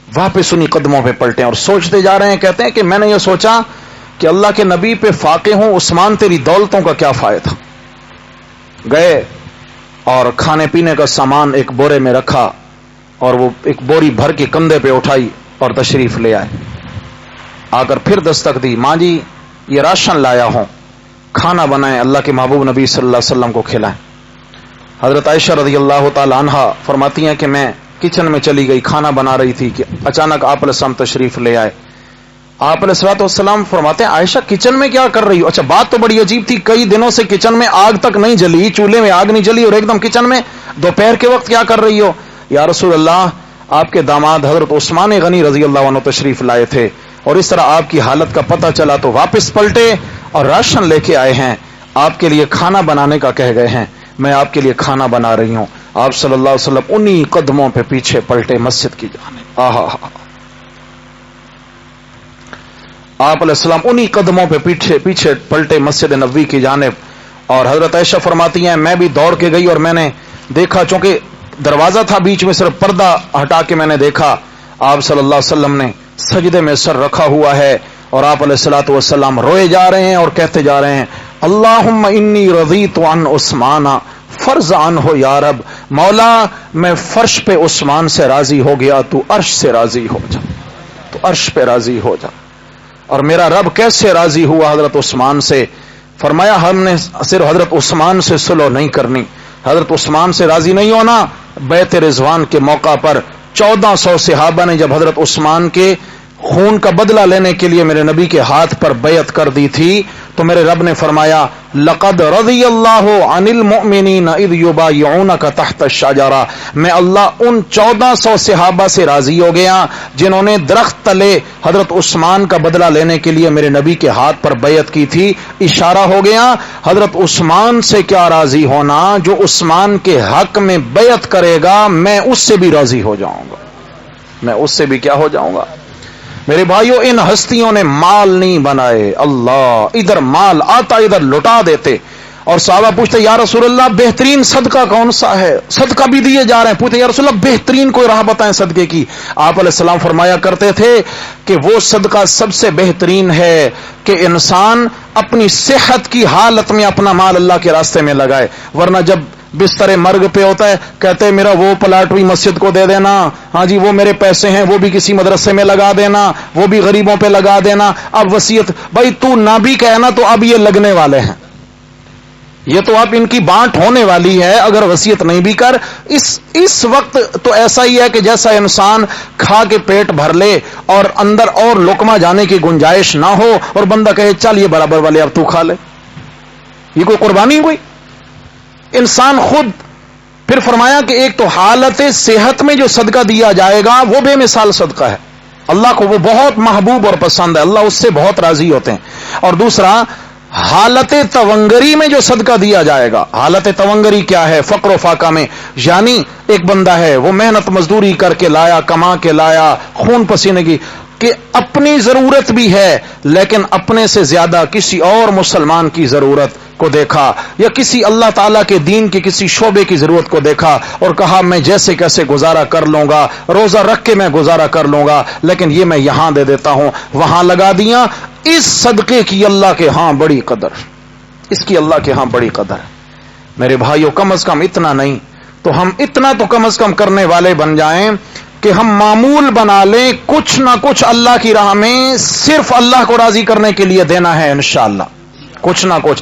واپس انہی قدموں پہ پلٹے اور سوچتے جا رہے ہیں. کہتے ہیں کہ میں نے یہ سوچا کہ اللہ کے نبی پہ فاقے ہوں، عثمان تیری دولتوں کا کیا فائدہ. گئے اور کھانے پینے کا سامان ایک بورے میں رکھا اور وہ ایک بوری بھر کے کندھے پہ اٹھائی اور تشریف لے آئے. آ کر پھر دستک دی، ماں جی یہ راشن لایا ہوں، کھانا بنائیں، اللہ کے محبوب نبی صلی اللہ علیہ وسلم کو کھلائیں. حضرت عائشہ رضی اللہ تعالی عنہا فرماتی ہیں کہ میں کچن میں چلی گئی، کھانا بنا رہی تھی کہ اچانک آپ علیہ السلام تشریف لے آئے. آپ علیہ الصلوۃ والسلام فرماتے ہیں عائشہ کچن میں کیا کر رہی ہو؟ اچھا بات تو بڑی عجیب تھی، کئی دنوں سے کچن میں آگ تک نہیں جلی، چولہے میں آگ نہیں جلی، اور ایک دم کچن میں دوپہر کے وقت کیا کر رہی ہو؟ یا رسول اللہ آپ کے داماد حضرت عثمان غنی رضی اللہ عنہ تشریف لائے تھے اور اس طرح آپ کی حالت کا پتہ چلا تو واپس پلٹے اور راشن لے کے آئے ہیں، آپ کے لیے کھانا بنانے کا کہہ گئے ہیں، میں آپ کے لیے کھانا بنا رہی ہوں. آپ صلی اللہ علیہ وسلم انہی قدموں پہ پیچھے پلٹے مسجد کی جانب. آپ علیہ السلام انہی قدموں پہ پیچھے پلٹے مسجد نبوی کی جانب. اور حضرت عائشہ فرماتی ہیں میں بھی دوڑ کے گئی اور میں نے دیکھا، چونکہ دروازہ تھا بیچ میں، صرف پردہ ہٹا کے میں نے دیکھا آپ صلی اللہ علیہ وسلم نے سجدے میں سر رکھا ہوا ہے اور آپ علیہ الصلوۃ والسلام روئے جا رہے ہیں اور کہتے جا رہے ہیں اللہم انی رضیت عن عثمان فرض عنہ یا رب، مولا میں فرش پہ عثمان سے راضی ہو گیا، تو عرش سے راضی ہو جا، تو عرش پہ راضی ہو جا. اور میرا رب کیسے راضی ہوا حضرت عثمان سے؟ فرمایا ہم نے صرف حضرت عثمان سے صلح نہیں کرنی، حضرت عثمان سے راضی نہیں ہونا. بیعت رضوان کے موقع پر 1400 صحابہ نے جب حضرت عثمان کے خون کا بدلہ لینے کے لیے میرے نبی کے ہاتھ پر بیعت کر دی تھی تو میرے رب نے فرمایا لقد رضی اللہ عن المؤمنین اذ یبایعونک تحت الشجرہ، میں اللہ ان 1400 صحابہ سے راضی ہو گیا جنہوں نے درخت تلے حضرت عثمان کا بدلہ لینے کے لیے میرے نبی کے ہاتھ پر بیعت کی تھی. اشارہ ہو گیا حضرت عثمان سے کیا راضی ہونا، جو عثمان کے حق میں بیعت کرے گا میں اس سے بھی راضی ہو جاؤں گا، میں اس سے بھی کیا ہو جاؤں گا. میرے بھائیوں ان ہستیوں نے مال نہیں بنائے، اللہ ادھر مال آتا ادھر لٹا دیتے. اور صحابہ پوچھتے یا رسول اللہ بہترین صدقہ کون سا ہے؟ صدقہ بھی دیے جا رہے ہیں، پوچھتے یا رسول اللہ بہترین کوئی راہ بتائیں صدقے کی. آپ علیہ السلام فرمایا کرتے تھے کہ وہ صدقہ سب سے بہترین ہے کہ انسان اپنی صحت کی حالت میں اپنا مال اللہ کے راستے میں لگائے، ورنہ جب بستر مرگ پہ ہوتا ہے کہتے ہیں میرا وہ پلاٹ بھی مسجد کو دے دینا، ہاں جی وہ میرے پیسے ہیں وہ بھی کسی مدرسے میں لگا دینا، وہ بھی غریبوں پہ لگا دینا. اب وصیت بھائی تو نہ بھی کہنا تو اب یہ لگنے والے ہیں، یہ تو اب ان کی بانٹ ہونے والی ہے اگر وصیت نہیں بھی کر. اس وقت تو ایسا ہی ہے کہ جیسا انسان کھا کے پیٹ بھر لے اور اندر اور لقمہ جانے کی گنجائش نہ ہو اور بندہ کہے چل یہ برابر والے اب تو کھا لے، یہ کوئی قربانی ہوئی؟ انسان خود. پھر فرمایا کہ ایک تو حالت صحت میں جو صدقہ دیا جائے گا وہ بے مثال صدقہ ہے، اللہ کو وہ بہت محبوب اور پسند ہے، اللہ اس سے بہت راضی ہوتے ہیں. اور دوسرا حالت تونگری میں جو صدقہ دیا جائے گا. حالت تونگری کیا ہے؟ فقر و فاقہ میں، یعنی ایک بندہ ہے وہ محنت مزدوری کر کے لایا، کما کے لایا، خون پسینے کی، کہ اپنی ضرورت بھی ہے لیکن اپنے سے زیادہ کسی اور مسلمان کی ضرورت کو دیکھا یا کسی اللہ تعالیٰ کے دین کے کسی شعبے کی ضرورت کو دیکھا اور کہا میں جیسے کیسے گزارا کر لوں گا، روزہ رکھ کے میں گزارا کر لوں گا لیکن یہ میں یہاں دے دیتا ہوں، وہاں لگا دیا. اس صدقے کی اللہ کے ہاں بڑی قدر، اس کی اللہ کے ہاں بڑی قدر ہے. میرے بھائیوں کم از کم اتنا نہیں تو ہم اتنا تو کم از کم کرنے والے بن جائیں کہ ہم معمول بنا لیں کچھ نہ کچھ اللہ کی راہ میں صرف اللہ کو راضی کرنے کے لیے دینا ہے انشاءاللہ. کچھ نہ کچھ